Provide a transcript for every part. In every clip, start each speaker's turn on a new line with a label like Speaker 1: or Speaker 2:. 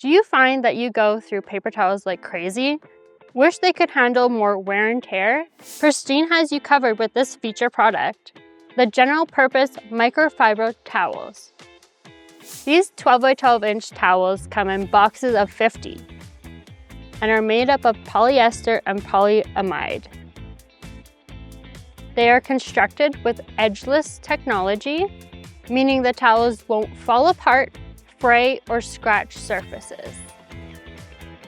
Speaker 1: Do you find that you go through paper towels like crazy? Wish they could handle more wear and tear? Pristine has you covered with this feature product, the general purpose microfiber towels. These 12 by 12 inch towels come in boxes of 50 and are made up of polyester and polyamide. They are constructed with edgeless technology, meaning the towels won't fall apart, fray, or scratch surfaces.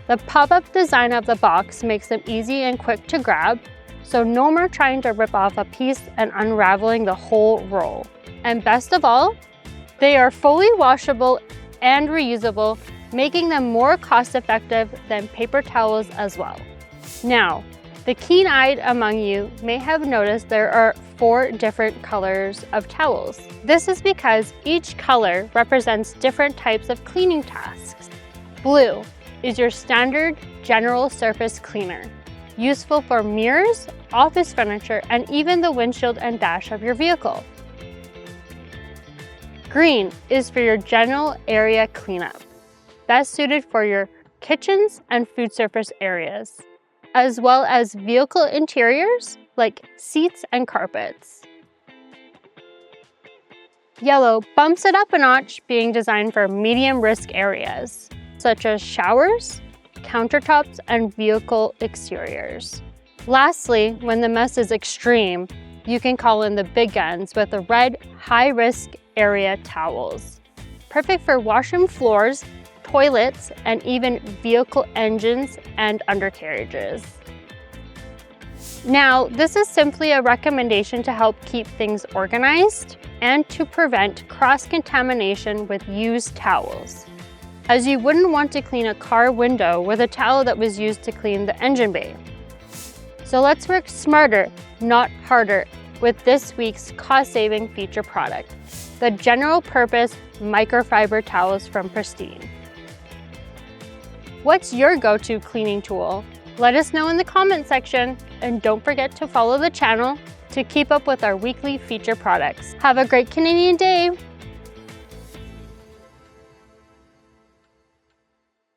Speaker 1: The pop-up design of the box makes them easy and quick to grab, so no more trying to rip off a piece and unraveling the whole roll. And best of all, they are fully washable and reusable, making them more cost-effective than paper towels as well. Now, the keen-eyed among you may have noticed there are 4 different colors of towels. This is because each color represents different types of cleaning tasks. Blue is your standard general surface cleaner, useful for mirrors, office furniture, and even the windshield and dash of your vehicle. Green is for your general area cleanup, best suited for your kitchens and food surface areas, as well as vehicle interiors like seats and carpets. Yellow bumps it up a notch, being designed for medium risk areas, such as showers, countertops, and vehicle exteriors. Lastly, when the mess is extreme, you can call in the big guns with the red high-risk area towels. Perfect for washroom floors, toilets, and even vehicle engines and undercarriages. Now, this is simply a recommendation to help keep things organized and to prevent cross-contamination with used towels, as you wouldn't want to clean a car window with a towel that was used to clean the engine bay. So let's work smarter, not harder, with this week's cost-saving feature product, the general purpose microfiber towels from Pristine. What's your go-to cleaning tool? Let us know in the comment section, and don't forget to follow the channel to keep up with our weekly feature products. Have a great Canadian day!